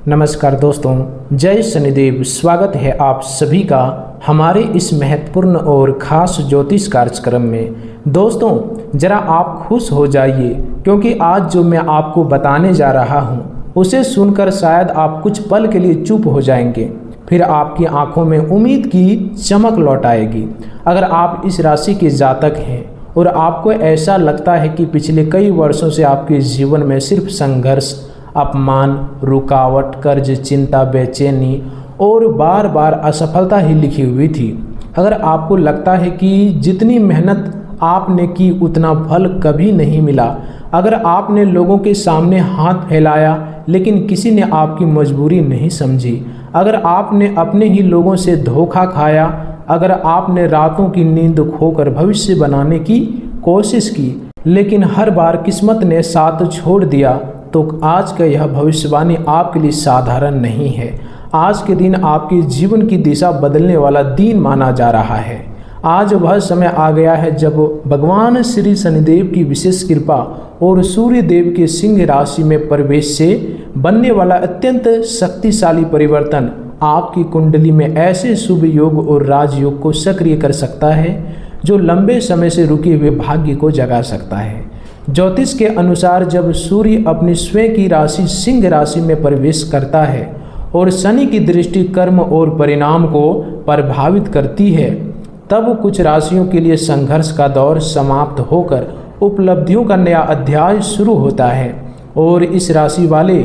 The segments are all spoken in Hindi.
नमस्कार दोस्तों, जय शनिदेव। स्वागत है आप सभी का हमारे इस महत्वपूर्ण और ख़ास ज्योतिष कार्यक्रम में। दोस्तों, ज़रा आप खुश हो जाइए क्योंकि आज जो मैं आपको बताने जा रहा हूँ उसे सुनकर शायद आप कुछ पल के लिए चुप हो जाएंगे, फिर आपकी आंखों में उम्मीद की चमक लौट आएगी। अगर आप इस राशि के जातक हैं और आपको ऐसा लगता है कि पिछले कई वर्षों से आपके जीवन में सिर्फ संघर्ष, अपमान, रुकावट, कर्ज, चिंता, बेचैनी और बार बार असफलता ही लिखी हुई थी, अगर आपको लगता है कि जितनी मेहनत आपने की उतना फल कभी नहीं मिला, अगर आपने लोगों के सामने हाथ फैलाया लेकिन किसी ने आपकी मजबूरी नहीं समझी, अगर आपने अपने ही लोगों से धोखा खाया, अगर आपने रातों की नींद खोकर भविष्य बनाने की कोशिश की लेकिन हर बार किस्मत ने साथ छोड़ दिया, तो आज का यह भविष्यवाणी आपके लिए साधारण नहीं है। आज के दिन आपके जीवन की दिशा बदलने वाला दिन माना जा रहा है। आज वह समय आ गया है जब भगवान श्री शनिदेव की विशेष कृपा और सूर्य देव के सिंह राशि में प्रवेश से बनने वाला अत्यंत शक्तिशाली परिवर्तन आपकी कुंडली में ऐसे शुभ योग और राजयोग को सक्रिय कर सकता है जो लंबे समय से रुके हुए भाग्य को जगा सकता है। ज्योतिष के अनुसार जब सूर्य अपनी स्वयं की राशि सिंह राशि में प्रवेश करता है और शनि की दृष्टि कर्म और परिणाम को प्रभावित करती है, तब कुछ राशियों के लिए संघर्ष का दौर समाप्त होकर उपलब्धियों का नया अध्याय शुरू होता है। और इस राशि वाले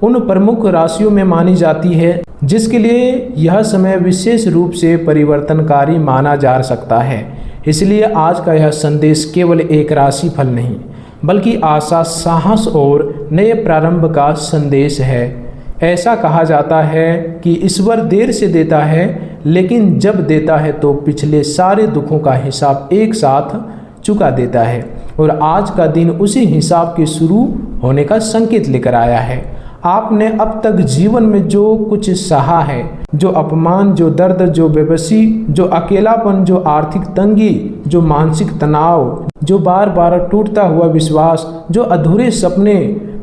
उन प्रमुख राशियों में मानी जाती है जिसके लिए यह समय विशेष रूप से परिवर्तनकारी माना जा सकता है। इसलिए आज का यह संदेश केवल एक राशि फल नहीं बल्कि आशा, साहस और नए प्रारंभ का संदेश है। ऐसा कहा जाता है कि ईश्वर देर से देता है लेकिन जब देता है तो पिछले सारे दुखों का हिसाब एक साथ चुका देता है, और आज का दिन उसी हिसाब के शुरू होने का संकेत लेकर आया है। आपने अब तक जीवन में जो कुछ सहा है, जो अपमान, जो दर्द, जो बेबसी, जो अकेलापन, जो आर्थिक तंगी, जो मानसिक तनाव, जो बार बार टूटता हुआ विश्वास, जो अधूरे सपने,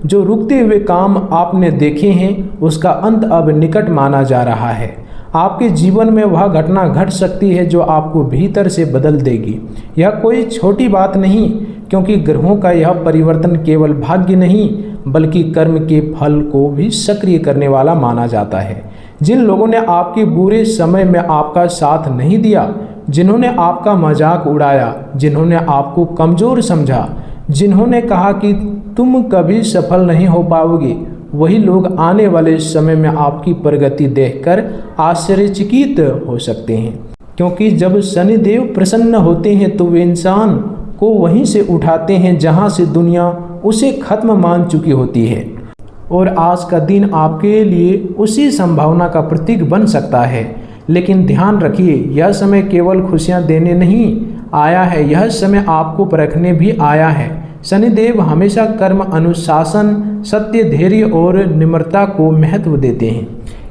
जो रुकते हुए काम आपने देखे हैं, उसका अंत अब निकट माना जा रहा है। आपके जीवन में वह घटना घट सकती है जो आपको भीतर से बदल देगी। यह कोई छोटी बात नहीं, क्योंकि ग्रहों का यह परिवर्तन केवल भाग्य नहीं बल्कि कर्म के फल को भी सक्रिय करने वाला माना जाता है। जिन लोगों ने आपके बुरे समय में आपका साथ नहीं दिया, जिन्होंने आपका मजाक उड़ाया, जिन्होंने आपको कमज़ोर समझा, जिन्होंने कहा कि तुम कभी सफल नहीं हो पाओगे, वही लोग आने वाले समय में आपकी प्रगति देखकर आश्चर्यचकित हो सकते हैं। क्योंकि जब शनिदेव प्रसन्न होते हैं तो वे इंसान को वहीं से उठाते हैं जहां से दुनिया उसे खत्म मान चुकी होती है। और आज का दिन आपके लिए उसी संभावना का प्रतीक बन सकता है। लेकिन ध्यान रखिए, यह समय केवल खुशियां देने नहीं आया है, यह समय आपको परखने भी आया है। शनिदेव हमेशा कर्म, अनुशासन, सत्य, धैर्य और निम्रता को महत्व देते हैं।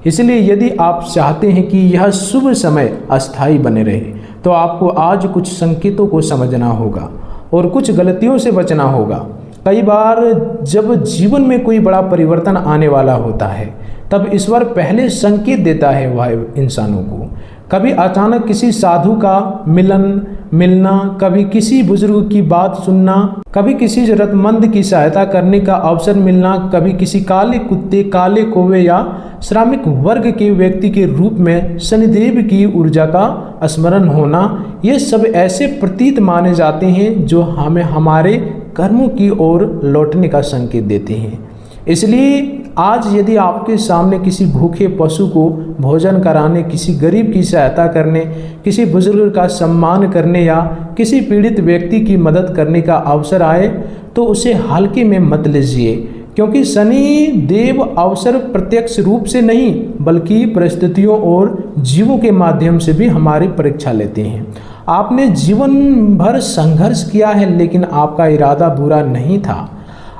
इसलिए यदि आप चाहते हैं कि यह शुभ समय अस्थायी बने रहे तो आपको आज कुछ संकेतों को समझना होगा और कुछ गलतियों से बचना होगा। कई बार जब जीवन में कोई बड़ा परिवर्तन आने वाला होता है तब ईश्वर पहले संकेत देता है वह इंसानों को। कभी अचानक किसी साधु का मिलना, कभी किसी बुजुर्ग की बात सुनना, कभी किसी जरूरतमंद की सहायता करने का अवसर मिलना, कभी किसी काले कुत्ते, काले कौवे या श्रमिक वर्ग के व्यक्ति के रूप में शनिदेव की ऊर्जा का स्मरण होना, ये सब ऐसे प्रतीत माने जाते हैं जो हमें हमारे कर्मों की ओर लौटने का संकेत देते हैं। इसलिए आज यदि आपके सामने किसी भूखे पशु को भोजन कराने, किसी गरीब की सहायता करने, किसी बुजुर्ग का सम्मान करने या किसी पीड़ित व्यक्ति की मदद करने का अवसर आए तो उसे हल्के में मत लीजिए, क्योंकि शनि देव अवसर प्रत्यक्ष रूप से नहीं बल्कि परिस्थितियों और जीवों के माध्यम से भी हमारी परीक्षा लेते हैं। आपने जीवन भर संघर्ष किया है लेकिन आपका इरादा बुरा नहीं था।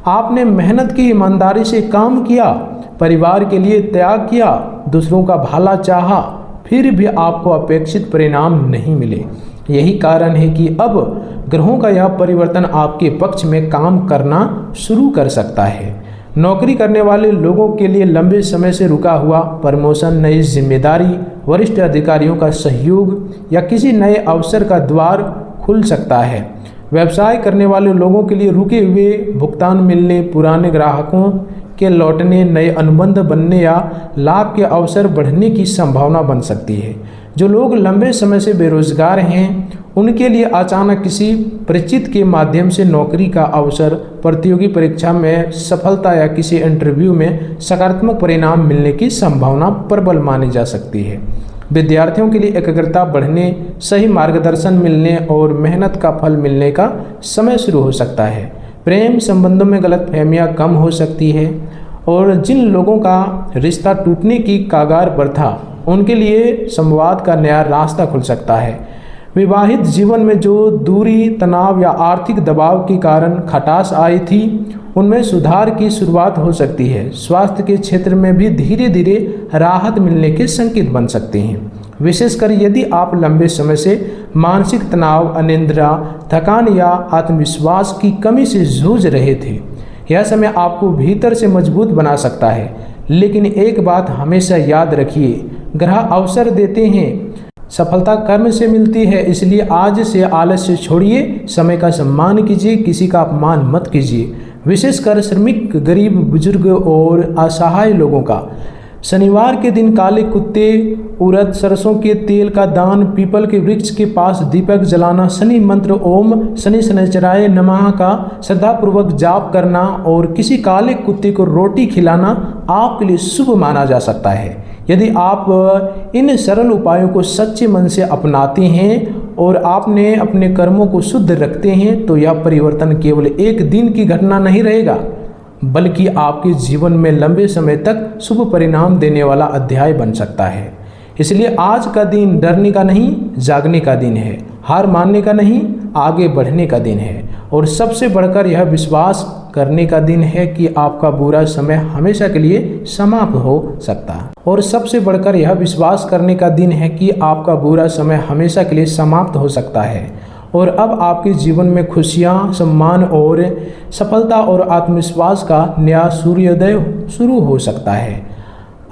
आपने मेहनत की, ईमानदारी से काम किया, परिवार के लिए त्याग किया, दूसरों का भला चाहा, फिर भी आपको अपेक्षित परिणाम नहीं मिले। यही कारण है कि अब ग्रहों का यह परिवर्तन आपके पक्ष में काम करना शुरू कर सकता है। नौकरी करने वाले लोगों के लिए लंबे समय से रुका हुआ प्रमोशन, नई जिम्मेदारी, वरिष्ठ अधिकारियों का सहयोग या किसी नए अवसर का द्वार खुल सकता है। व्यवसाय करने वाले लोगों के लिए रुके हुए भुगतान मिलने, पुराने ग्राहकों के लौटने, नए अनुबंध बनने या लाभ के अवसर बढ़ने की संभावना बन सकती है। जो लोग लंबे समय से बेरोजगार हैं, उनके लिए अचानक किसी परिचित के माध्यम से नौकरी का अवसर, प्रतियोगी परीक्षा में सफलता या किसी इंटरव्यू में सकारात्मक परिणाम मिलने की संभावना प्रबल मानी जा सकती है। विद्यार्थियों के लिए एकाग्रता बढ़ने, सही मार्गदर्शन मिलने और मेहनत का फल मिलने का समय शुरू हो सकता है। प्रेम संबंधों में गलतफहमियां कम हो सकती है और जिन लोगों का रिश्ता टूटने की कगार पर था, उनके लिए संवाद का नया रास्ता खुल सकता है। विवाहित जीवन में जो दूरी, तनाव या आर्थिक दबाव के कारण खटास आई थी, उनमें सुधार की शुरुआत हो सकती है। स्वास्थ्य के क्षेत्र में भी धीरे धीरे राहत मिलने के संकेत बन सकते हैं, विशेषकर यदि आप लंबे समय से मानसिक तनाव, अनिद्रा, थकान या आत्मविश्वास की कमी से जूझ रहे थे। यह समय आपको भीतर से मजबूत बना सकता है, लेकिन एक बात हमेशा याद रखिए, ग्रह अवसर देते हैं, सफलता कर्म से मिलती है। इसलिए आज से आलस्य छोड़िए, समय का सम्मान कीजिए, किसी का अपमान मत कीजिए, विशेषकर श्रमिक, गरीब, बुजुर्ग और असहाय लोगों का। शनिवार के दिन काले कुत्ते, उड़द, सरसों के तेल का दान, पीपल के वृक्ष के पास दीपक जलाना, शनि मंत्र ओम शनि शनिचराय नमः का श्रद्धापूर्वक जाप करना और किसी काले कुत्ते को रोटी खिलाना आपके लिए शुभ माना जा सकता है। यदि आप इन सरल उपायों को सच्चे मन से अपनाते हैं और आपने अपने कर्मों को शुद्ध रखते हैं, तो यह परिवर्तन केवल एक दिन की घटना नहीं रहेगा, बल्कि आपके जीवन में लंबे समय तक शुभ परिणाम देने वाला अध्याय बन सकता है। इसलिए आज का दिन डरने का नहीं, जागने का दिन है, हार मानने का नहीं, आगे बढ़ने का दिन है और सबसे बढ़कर यह विश्वास करने का दिन है कि आपका बुरा समय हमेशा के लिए समाप्त हो सकता है। और सबसे बढ़कर यह विश्वास करने का दिन है कि आपका बुरा समय हमेशा के लिए समाप्त हो सकता है और अब आपके जीवन में खुशियाँ, सम्मान और सफलता और आत्मविश्वास का नया सूर्योदय शुरू हो सकता है।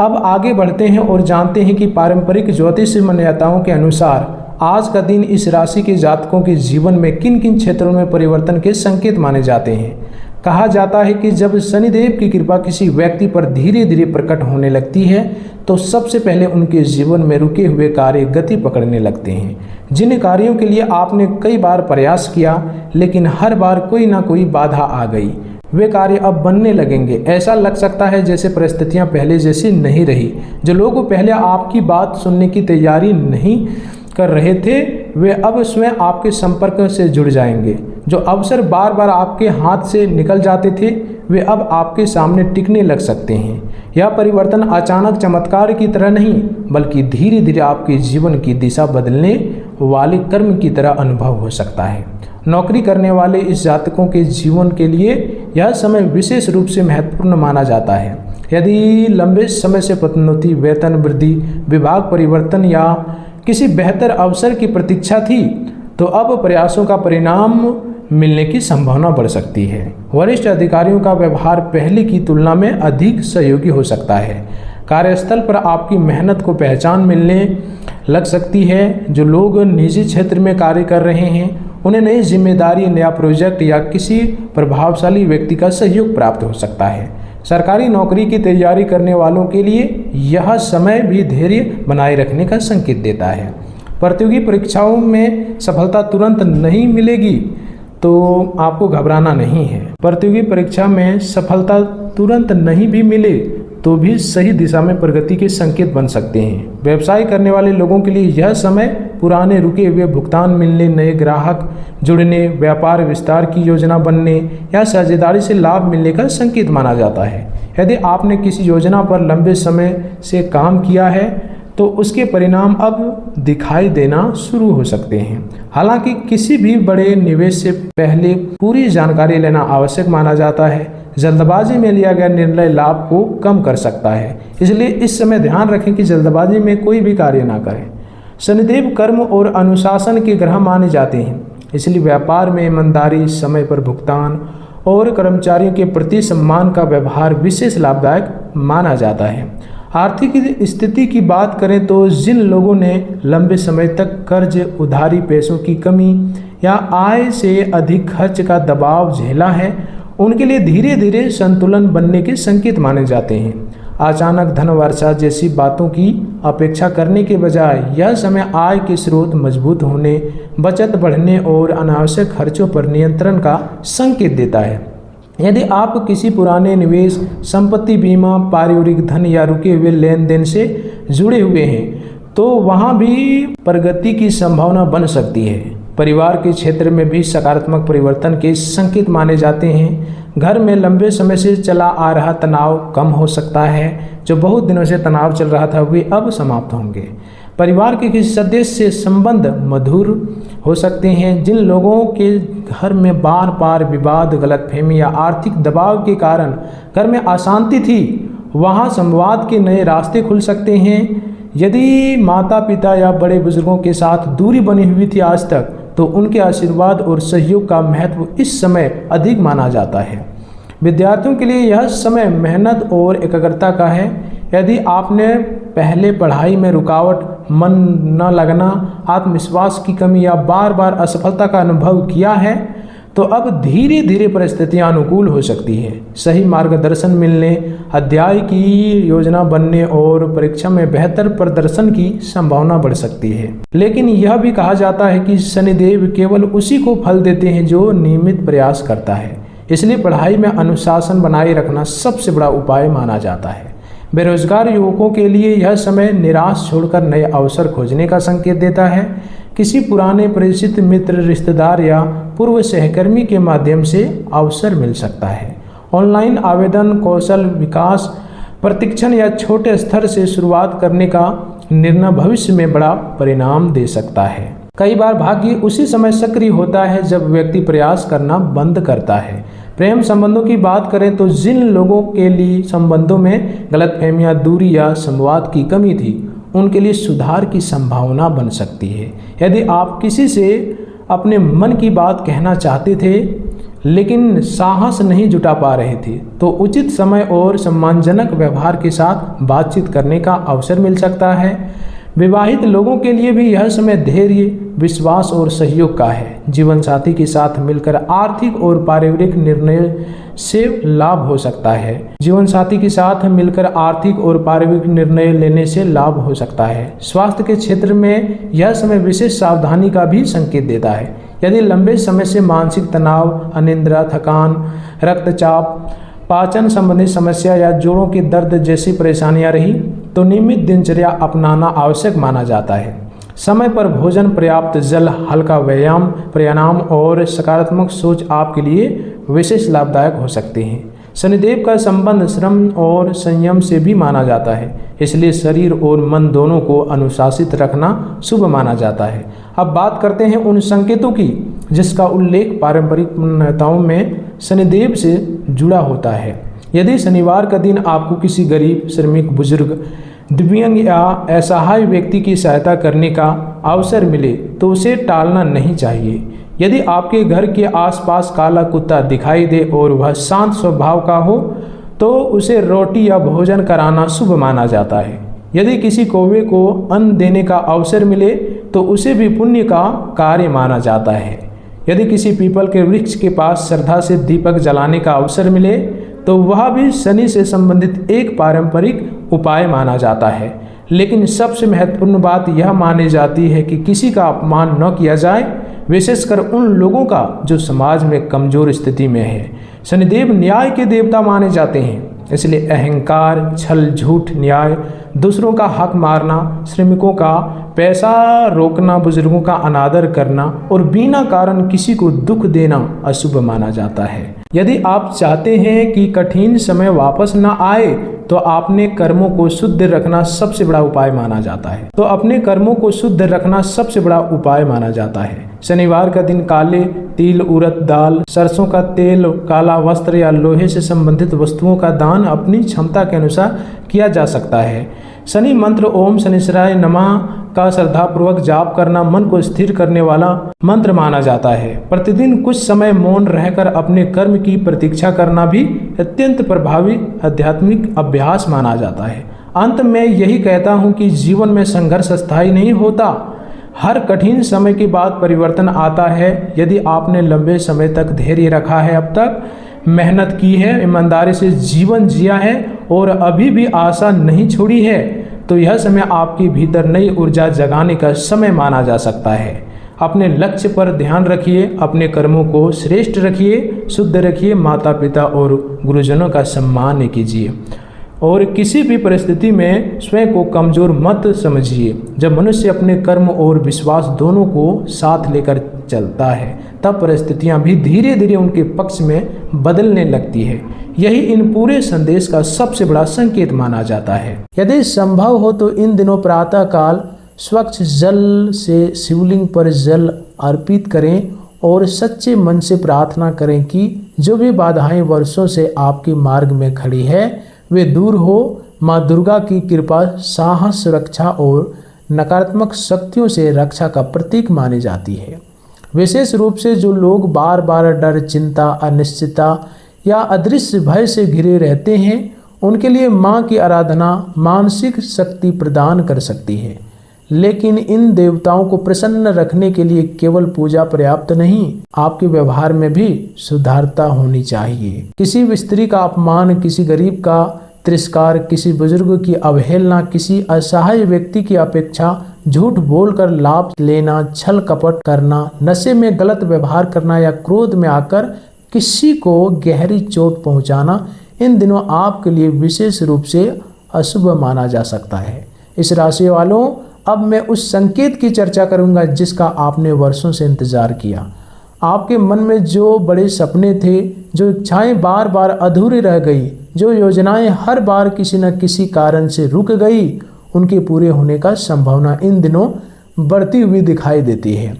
अब आगे बढ़ते हैं और जानते हैं कि पारंपरिक ज्योतिष मान्यताओं के अनुसार आज का दिन इस राशि के जातकों के जीवन में किन किन क्षेत्रों में परिवर्तन के संकेत माने जाते हैं। कहा जाता है कि जब शनिदेव की कृपा किसी व्यक्ति पर धीरे धीरे प्रकट होने लगती है, तो सबसे पहले उनके जीवन में रुके हुए कार्य गति पकड़ने लगते हैं। जिन कार्यों के लिए आपने कई बार प्रयास किया, लेकिन हर बार कोई ना कोई बाधा आ गई, वे कार्य अब बनने लगेंगे। ऐसा लग सकता है जैसे परिस्थितियां पहले जैसी नहीं रही। जो लोग पहले आपकी बात सुनने की तैयारी नहीं कर रहे थे, वे अब स्वयं आपके संपर्क से जुड़ जाएंगे। जो अवसर बार बार आपके हाथ से निकल जाते थे, वे अब आपके सामने टिकने लग सकते हैं। यह परिवर्तन अचानक चमत्कार की तरह नहीं, बल्कि धीरे धीरे आपके जीवन की दिशा बदलने वाले कर्म की तरह अनुभव हो सकता है। नौकरी करने वाले इस जातकों के जीवन के लिए यह समय विशेष रूप से महत्वपूर्ण माना जाता है। यदि लंबे समय से पदोन्नति, वेतन वृद्धि, विभाग परिवर्तन या किसी बेहतर अवसर की प्रतीक्षा थी, तो अब प्रयासों का परिणाम मिलने की संभावना बढ़ सकती है। वरिष्ठ अधिकारियों का व्यवहार पहले की तुलना में अधिक सहयोगी हो सकता है। कार्यस्थल पर आपकी मेहनत को पहचान मिलने लग सकती है। जो लोग निजी क्षेत्र में कार्य कर रहे हैं, उन्हें नई जिम्मेदारी, नया प्रोजेक्ट या किसी प्रभावशाली व्यक्ति का सहयोग प्राप्त हो सकता है। सरकारी नौकरी की तैयारी करने वालों के लिए यह समय भी धैर्य बनाए रखने का संकेत देता है। प्रतियोगी परीक्षाओं में सफलता तुरंत नहीं मिलेगी, तो आपको घबराना नहीं है। प्रतियोगी परीक्षा में सफलता तुरंत नहीं भी मिले तो भी सही दिशा में प्रगति के संकेत बन सकते हैं। व्यवसाय करने वाले लोगों के लिए यह समय पुराने रुके हुए भुगतान मिलने, नए ग्राहक जुड़ने, व्यापार विस्तार की योजना बनने या साझेदारी से लाभ मिलने का संकेत माना जाता है। यदि आपने किसी योजना पर लंबे समय से काम किया है, तो उसके परिणाम अब दिखाई देना शुरू हो सकते हैं। हालांकि किसी भी बड़े निवेश से पहले पूरी जानकारी लेना आवश्यक माना जाता है। जल्दबाजी में लिया गया निर्णय लाभ को कम कर सकता है, इसलिए इस समय ध्यान रखें कि जल्दबाजी में कोई भी कार्य ना करें। शनिदेव कर्म और अनुशासन के ग्रह माने जाते हैं, इसलिए व्यापार में ईमानदारी, समय पर भुगतान और कर्मचारियों के प्रति सम्मान का व्यवहार विशेष लाभदायक माना जाता है। आर्थिक स्थिति की बात करें तो जिन लोगों ने लंबे समय तक कर्ज, उधारी, पैसों की कमी या आय से अधिक खर्च का दबाव झेला है, उनके लिए धीरे धीरे संतुलन बनने के संकेत माने जाते हैं। अचानक धन वर्षा जैसी बातों की अपेक्षा करने के बजाय यह समय आय के स्रोत मजबूत होने, बचत बढ़ने और अनावश्यक खर्चों पर नियंत्रण का संकेत देता है। यदि आप किसी पुराने निवेश, संपत्ति बीमा, पारिवारिक धन या रुके हुए लेन देन से जुड़े हुए हैं तो वहाँ भी प्रगति की संभावना बन सकती है। परिवार के क्षेत्र में भी सकारात्मक परिवर्तन के संकेत माने जाते हैं। घर में लंबे समय से चला आ रहा तनाव कम हो सकता है। जो बहुत दिनों से तनाव चल रहा था वे अब समाप्त होंगे। परिवार के किसी सदस्य से संबंध मधुर हो सकते हैं। जिन लोगों के घर में बार बार विवाद, गलतफहमी या आर्थिक दबाव के कारण घर में अशांति थी, वहाँ संवाद के नए रास्ते खुल सकते हैं। यदि माता पिता या बड़े बुजुर्गों के साथ दूरी बनी हुई थी आज तक, तो उनके आशीर्वाद और सहयोग का महत्व इस समय अधिक माना जाता है। विद्यार्थियों के लिए यह समय मेहनत और एकाग्रता का है। यदि आपने पहले पढ़ाई में रुकावट, मन न लगना, आत्मविश्वास की कमी या बार बार असफलता का अनुभव किया है, तो अब धीरे धीरे परिस्थितियां अनुकूल हो सकती है। सही मार्गदर्शन मिलने, अध्याय की योजना बनने और परीक्षा में बेहतर प्रदर्शन की संभावना बढ़ सकती है। लेकिन यह भी कहा जाता है कि शनिदेव केवल उसी को फल देते हैं जो नियमित प्रयास करता है। इसलिए पढ़ाई में अनुशासन बनाए रखना सबसे बड़ा उपाय माना जाता है। बेरोजगार युवकों के लिए यह समय निराश छोड़कर नए अवसर खोजने का संकेत देता है। किसी पुराने परिचित मित्र, रिश्तेदार या पूर्व सहकर्मी के माध्यम से अवसर मिल सकता है। ऑनलाइन आवेदन, कौशल विकास, प्रशिक्षण या छोटे स्तर से शुरुआत करने का निर्णय भविष्य में बड़ा परिणाम दे सकता है। कई बार भाग्य उसी समय सक्रिय होता है जब व्यक्ति प्रयास करना बंद करता है। प्रेम संबंधों की बात करें तो जिन लोगों के लिए संबंधों में गलतफहमियां, दूरी या संवाद की कमी थी, उनके लिए सुधार की संभावना बन सकती है। यदि आप किसी से अपने मन की बात कहना चाहते थे लेकिन साहस नहीं जुटा पा रहे थे, तो उचित समय और सम्मानजनक व्यवहार के साथ बातचीत करने का अवसर मिल सकता है। विवाहित लोगों के लिए भी यह समय धैर्य, विश्वास और सहयोग का है। जीवन साथी के साथ मिलकर आर्थिक और पारिवारिक निर्णय से लाभ हो सकता है। जीवन साथी के साथ मिलकर आर्थिक और पारिवारिक निर्णय लेने से लाभ हो सकता है। स्वास्थ्य के क्षेत्र में यह समय विशेष सावधानी का भी संकेत देता है। यदि लंबे समय से मानसिक तनाव, अनिद्रा, थकान, रक्तचाप, पाचन संबंधी समस्या या जोड़ों के दर्द जैसी परेशानियां रही, तो नियमित दिनचर्या अपनाना आवश्यक माना जाता है। समय पर भोजन, पर्याप्त जल, हल्का व्यायाम, प्राणायाम और सकारात्मक सोच आपके लिए विशेष लाभदायक हो सकते हैं। शनिदेव का संबंध श्रम और संयम से भी माना जाता है, इसलिए शरीर और मन दोनों को अनुशासित रखना शुभ माना जाता है। अब बात करते हैं उन संकेतों की जिसका उल्लेख पारंपरिक मान्यताओं में शनिदेव से जुड़ा होता है। यदि शनिवार का दिन आपको किसी गरीब, श्रमिक, बुजुर्ग, दिव्यांग या असहाय व्यक्ति की सहायता करने का अवसर मिले तो उसे टालना नहीं चाहिए। यदि आपके घर के आसपास काला कुत्ता दिखाई दे और वह शांत स्वभाव का हो तो उसे रोटी या भोजन कराना शुभ माना जाता है। यदि किसी कौवे को अन्न देने का अवसर मिले तो उसे भी पुण्य का कार्य माना जाता है। यदि किसी पीपल के वृक्ष के पास श्रद्धा से दीपक जलाने का अवसर मिले तो वह भी शनि से संबंधित एक पारंपरिक उपाय माना जाता है। लेकिन सबसे महत्वपूर्ण बात यह मानी जाती है कि किसी का अपमान न किया जाए, विशेषकर उन लोगों का जो समाज में कमजोर स्थिति में है। शनिदेव न्याय के देवता माने जाते हैं, इसलिए अहंकार, छल, झूठ, न्याय, दूसरों का हक मारना, श्रमिकों का पैसा रोकना, बुजुर्गों का अनादर करना और बिना कारण किसी को दुख देना अशुभ माना जाता है। यदि आप चाहते हैं कि कठिन समय वापस न आए तो अपने कर्मों को शुद्ध रखना सबसे बड़ा उपाय माना जाता है। शनिवार का दिन काले तिल, उड़द दाल, सरसों का तेल, काला वस्त्र या लोहे से संबंधित वस्तुओं का दान अपनी क्षमता के अनुसार किया जा सकता है। शनि मंत्र ओम शनिश्चराय नमः का श्रद्धापूर्वक जाप करना मन को स्थिर करने वाला मंत्र माना जाता है। प्रतिदिन कुछ समय मौन रहकर अपने कर्म की प्रतीक्षा करना भी अत्यंत प्रभावी आध्यात्मिक अभ्यास माना जाता है। अंत में यही कहता हूँ कि जीवन में संघर्ष स्थायी नहीं होता, हर कठिन समय के बाद परिवर्तन आता है। यदि आपने लंबे समय तक धैर्य रखा है, अब तक मेहनत की है, ईमानदारी से जीवन जिया है और अभी भी आशा नहीं छोड़ी है, तो यह समय आपके भीतर नई ऊर्जा जगाने का समय माना जा सकता है। अपने लक्ष्य पर ध्यान रखिए, अपने कर्मों को श्रेष्ठ रखिए, शुद्ध रखिए, माता पिता और गुरुजनों का सम्मान कीजिए और किसी भी परिस्थिति में स्वयं को कमज़ोर मत समझिए। जब मनुष्य अपने कर्म और विश्वास दोनों को साथ लेकर चलता है, तब परिस्थितियां भी धीरे धीरे उनके पक्ष में बदलने लगती है। यही इन पूरे संदेश का सबसे बड़ा संकेत माना जाता है। यदि संभव हो तो इन दिनों प्रातः काल स्वच्छ जल से शिवलिंग पर जल अर्पित करें और सच्चे मन से प्रार्थना करें कि जो भी बाधाएं वर्षों से आपके मार्ग में खड़ी है वे दूर हो। माँ दुर्गा की कृपा साहस, सुरक्षा और नकारात्मक शक्तियों से रक्षा का प्रतीक मानी जाती है। विशेष रूप से जो लोग बार बार डर, चिंता, अनिश्चितता या अदृश्य भय से घिरे रहते हैं, उनके लिए माँ की आराधना मानसिक शक्ति प्रदान कर सकती है। लेकिन इन देवताओं को प्रसन्न रखने के लिए केवल पूजा पर्याप्त नहीं, आपके व्यवहार में भी सुधारता होनी चाहिए। किसी भी स्त्री का अपमान, किसी गरीब का तिरस्कार, किसी बुजुर्ग की अवहेलना, किसी असहाय व्यक्ति की अपेक्षा झूठ बोलकर लाभ लेना, छल कपट करना, नशे में गलत व्यवहार करना या क्रोध में आकर किसी को गहरी चोट पहुंचाना इन दिनों आपके लिए विशेष रूप से अशुभ माना जा सकता है। इस राशि वालों, अब मैं उस संकेत की चर्चा करूंगा जिसका आपने वर्षों से इंतजार किया। आपके मन में जो बड़े सपने थे, जो इच्छाएं बार बार अधूरी रह गई, जो योजनाएं हर बार किसी न किसी कारण से रुक गई, उनके पूरे होने का संभावना इन दिनों बढ़ती हुई दिखाई देती है।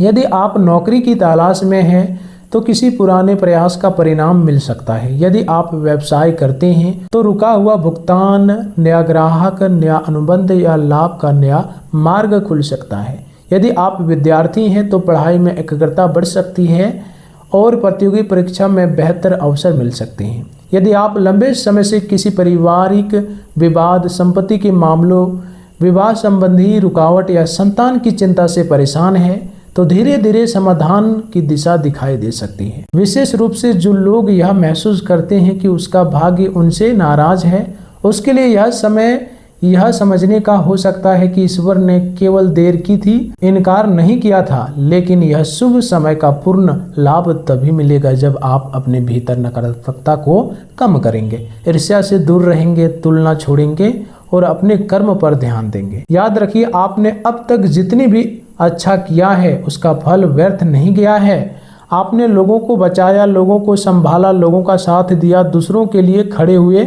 यदि आप नौकरी की तलाश में हैं तो किसी पुराने प्रयास का परिणाम मिल सकता है। यदि आप व्यवसाय करते हैं तो रुका हुआ भुगतान, नया ग्राहक, नया अनुबंध या लाभ का नया मार्ग खुल सकता है। यदि आप विद्यार्थी हैं तो पढ़ाई में एकाग्रता बढ़ सकती है और प्रतियोगी परीक्षा में बेहतर अवसर मिल सकते हैं। यदि आप लंबे समय से किसी पारिवारिक विवाद, संपत्ति के मामलों, विवाह संबंधी रुकावट या संतान की चिंता से परेशान हैं, तो धीरे धीरे समाधान की दिशा दिखाई दे सकती है। विशेष रूप से जो लोग यह महसूस करते हैं कि उसका भाग्य उनसे नाराज है, उसके लिए यह समय यह समझने का हो सकता है कि ईश्वर ने केवल देर की थी, इनकार नहीं किया था। लेकिन यह शुभ समय का पूर्ण लाभ तभी मिलेगा जब आप अपने भीतर नकारात्मकता को कम करेंगे, ईर्ष्या से दूर रहेंगे, तुलना छोड़ेंगे और अपने कर्म पर ध्यान देंगे। याद रखिए, आपने अब तक जितनी भी अच्छा किया है उसका फल व्यर्थ नहीं गया है। आपने लोगों को बचाया, लोगों को संभाला, लोगों का साथ दिया, दूसरों के लिए खड़े हुए,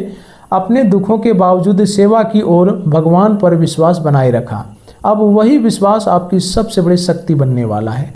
अपने दुखों के बावजूद सेवा की और भगवान पर विश्वास बनाए रखा। अब वही विश्वास आपकी सबसे बड़ी शक्ति बनने वाला है।